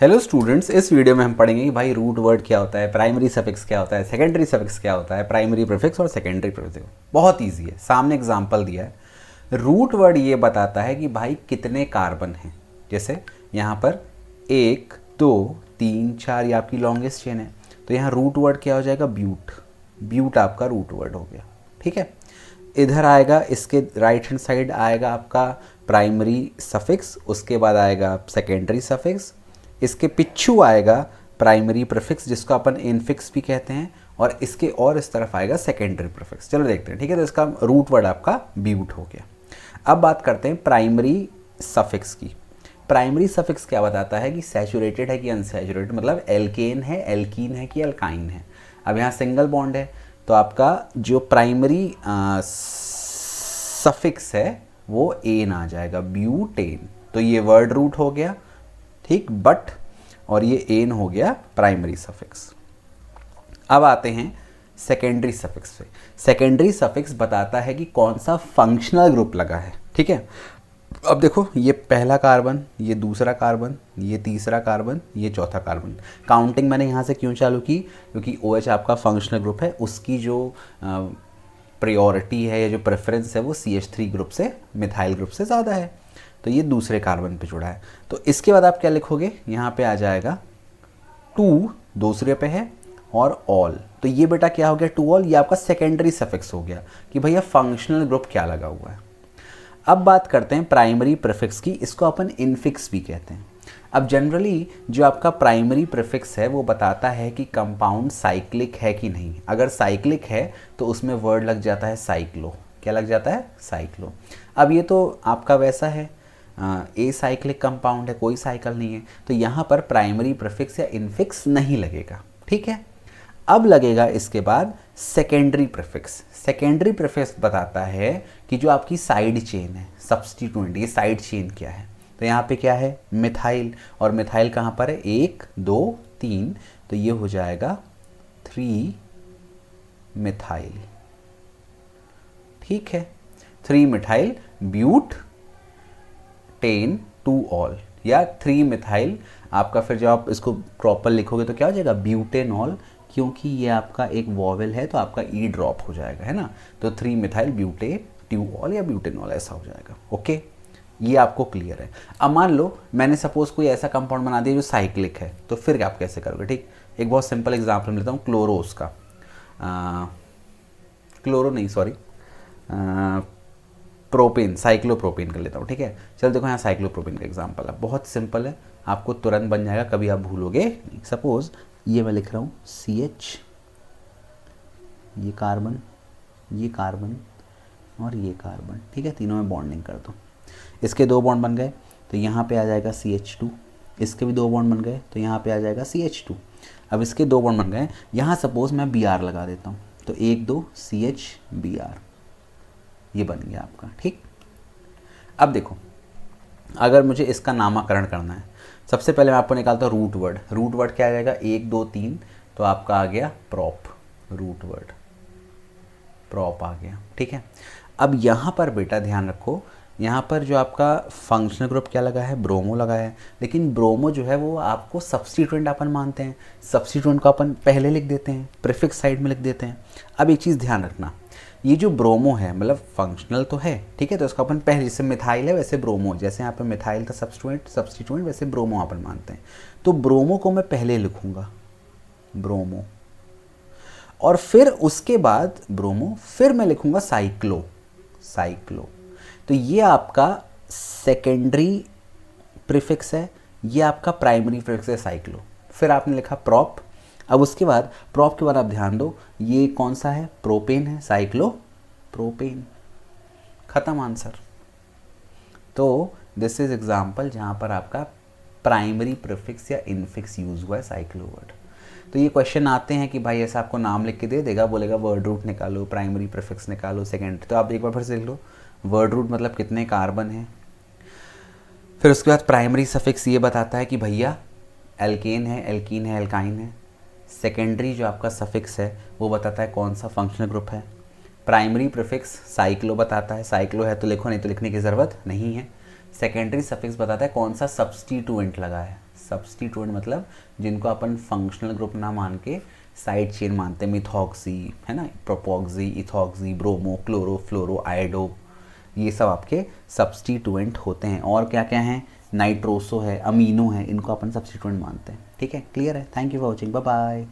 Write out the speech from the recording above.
Hello students, इस video में हम पढ़ेंगे कि भाई रूट वर्ड क्या होता है, प्राइमरी सफिक्स क्या होता है, सेकेंडरी सफिक्स क्या होता है, प्राइमरी प्रीफिक्स और सेकेंडरी प्रीफिक्स। बहुत इजी है, सामने एग्जांपल दिया है। रूट वर्ड ये बताता है कि भाई कितने कार्बन हैं। जैसे यहाँ पर 1 2 3 4 ये आपकी लॉन्गेस्ट चेन है, तो यहाँ रूट वर्ड क्या हो जाएगा, ब्यूट। ब्यूट आपका रूट वर्ड हो गया। ठीक है, इधर आएगा, इसके राइट हैंड साइड आएगा आपका प्राइमरी सफिक्स, उसके बाद आएगा सेकेंडरी सफिक्स, इसके पिछू आएगा प्राइमरी प्रीफिक्स जिसको अपन इनफिक्स भी कहते हैं, और इसके और इस तरफ आएगा सेकेंडरी प्रीफिक्स। चलो देखते हैं। ठीक है, तो इसका रूट वर्ड आपका ब्यूट हो गया। अब बात करते हैं प्राइमरी सफिक्स की। प्राइमरी सफिक्स क्या बताता है कि सैचुरेटेड है कि अनसैचुरेटेड, मतलब एल्केन है, एल्कीन है कि एल्काइन है। अब यहाँ सिंगल बॉन्ड है तो आपका जो प्राइमरी सफिक्स है वो एन आ जाएगा, ब्यूटेन। तो ये वर्ड रूट हो गया, ठीक, बट, और ये एन हो गया प्राइमरी सफिक्स। अब आते हैं सेकेंडरी सफिक्स पे। सेकेंडरी सफिक्स बताता है कि कौन सा फंक्शनल ग्रुप लगा है। ठीक है, अब देखो, ये पहला कार्बन, ये दूसरा कार्बन, ये तीसरा कार्बन, ये चौथा कार्बन। काउंटिंग मैंने यहाँ से क्यों चालू की, क्योंकि OH आपका फंक्शनल ग्रुप है, उसकी जो प्रायोरिटी है या जो प्रेफरेंस है वो CH3 ग्रुप से, मिथाइल ग्रुप से ज़्यादा है। तो ये दूसरे कार्बन पे जुड़ा है। तो इसके बाद आप क्या लिखोगे, यहाँ पे आ जाएगा 2 दूसरे पे है, और ऑल। तो ये बेटा क्या हो गया, 2 ऑल। ये आपका सेकेंडरी सफिक्स हो गया कि भैया फंक्शनल ग्रुप क्या लगा हुआ है। अब बात करते हैं प्राइमरी प्रीफिक्स की। इसको अपन इनफिक्स भी कहते हैं। अब जनरली जो आपका प्राइमरी प्रीफिक्स है वो बताता है कि कंपाउंड साइक्लिक है कि नहीं। अगर साइक्लिक है तो उसमें वर्ड लग जाता है साइक्लो। क्या लग जाता है, साइक्लो। अब ये तो आपका वैसा है, ए साइक्लिक कंपाउंड है, कोई साइकिल नहीं है, तो यहाँ पर प्राइमरी प्रीफिक्स या इनफिक्स नहीं लगेगा। ठीक है, अब लगेगा इसके बाद सेकेंडरी प्रीफिक्स। सेकेंडरी प्रीफिक्स बताता है कि जो आपकी साइड चेन है, सब्स्टिट्यूएंट, ये साइड चेन क्या है। तो यहाँ पे क्या है, मिथाइल, और मिथाइल कहाँ पर है, 1 2 3, तो ये हो जाएगा 3 मिथाइल। ठीक है, 3 मिथाइल ब्यूट 10 2 ऑल, या 3 मिथाइल आपका। फिर जब आप इसको प्रॉपर लिखोगे तो क्या हो जाएगा, ब्यूटेनॉल, क्योंकि ये आपका एक वॉवेल है तो आपका ई ड्रॉप हो जाएगा, है ना। तो 3 मिथाइल ब्यूटे ट्यूऑल या ब्यूटेनॉल ऐसा हो जाएगा। ओके, ये आपको क्लियर है। अब मान लो मैंने सपोज कोई ऐसा कंपाउंड बना दिया जो साइक्लिक है, तो फिर आप कैसे करोगे। ठीक, एक बहुत सिंपल एग्जाम्पल लेता हूँ, क्लोरोस का, क्लोरो नहीं, सॉरी, प्रोपेन, साइक्लोप्रोपेन कर लेता हूँ। ठीक है, चल देखो यहाँ साइक्लोप्रोपेन का एग्जांपल है, बहुत सिंपल है, आपको तुरंत बन जाएगा, कभी आप भूलोगे नहीं। सपोज ये मैं लिख रहा हूँ CH, ये कार्बन, ये कार्बन और ये कार्बन। ठीक है, तीनों में बॉन्डिंग कर दो, इसके 2 बॉन्ड बन गए तो यहाँ पे आ जाएगा CH2, इसके भी 2 बॉन्ड बन गए तो यहाँ पे आ जाएगा CH2। अब इसके 2 बॉन्ड बन गए, यहाँ सपोज मैं Br लगा देता हूँ, तो 1 2 CH Br, ये बन गया आपका। ठीक, अब देखो, अगर मुझे इसका नामकरण करना है, सबसे पहले मैं आपको निकालता हूँ रूट वर्ड। रूट वर्ड क्या आ जाएगा, 1 2 3, तो आपका आ गया प्रॉप, रूट वर्ड प्रॉप आ गया। ठीक है, अब यहाँ पर बेटा ध्यान रखो, यहाँ पर जो आपका फंक्शनल ग्रुप क्या लगा है, ब्रोमो लगा है, लेकिन ब्रोमो जो है वो आपको सब्स्टिट्यूएंट अपन मानते हैं, सब्स्टिट्यूएंट को अपन पहले लिख देते हैं, प्रीफिक्स साइड में लिख देते हैं। अब एक चीज़ ध्यान रखना, ये जो ब्रोमो है मतलब फंक्शनल तो है, ठीक है, तो इसको अपन पहले, जैसे मिथाइल है वैसे ब्रोमो, जैसे यहाँ पे मिथाइल था सब्स्टिट्यूएंट वैसे ब्रोमो अपन मानते हैं। तो ब्रोमो को मैं पहले लिखूंगा, ब्रोमो, और फिर उसके बाद ब्रोमो, फिर मैं लिखूंगा साइक्लो, साइक्लो। तो ये आपका सेकेंडरी प्रीफिक्स है, ये आपका प्राइमरी प्रीफिक्स है साइक्लो। फिर आपने लिखा प्रॉप। अब उसके बाद प्रॉप के बाद आप ध्यान दो, ये कौन सा है, प्रोपेन है, साइक्लो प्रोपेन, खत्म आंसर। तो दिस इज एग्जाम्पल जहाँ पर आपका प्राइमरी प्रीफिक्स या इनफिक्स यूज हुआ है साइक्लो वर्ड। तो ये क्वेश्चन आते हैं कि भाई ऐसा आपको नाम लिख के दे देगा, बोलेगा वर्ड रूट निकालो, प्राइमरी प्रीफिक्स निकालो, सेकेंड। तो आप एक बार फिर से लिख लो, वर्ड रूट मतलब कितने कार्बन है, फिर उसके बाद प्राइमरी सफिक्स ये बताता है कि भैया एल्केन है, एल्कीन है, एल्काइन है। सेकेंडरी जो आपका सफिक्स है वो बताता है कौन सा फंक्शनल ग्रुप है। प्राइमरी प्रीफिक्स साइक्लो बताता है, साइक्लो है तो लिखो, नहीं तो लिखने की ज़रूरत नहीं है। सेकेंडरी सफिक्स बताता है कौन सा सब्स्टिट्यूएंट लगा है, सब्स्टिट्यूएंट मतलब जिनको अपन फंक्शनल ग्रुप ना मान के साइड चेन मानते हैं, मिथॉक्सी है ना, प्रोपॉक्सी, इथॉक्सी, ब्रोमो, क्लोरो, फ्लोरो, आयोडो, ये सब आपके सब्स्टिट्यूएंट होते हैं। और क्या क्या हैं, नाइट्रोसो है, अमीनो है, इनको अपन सब्स्टिट्यूएंट मानते हैं। ठीक है, क्लियर है। Thank you for watching, bye bye.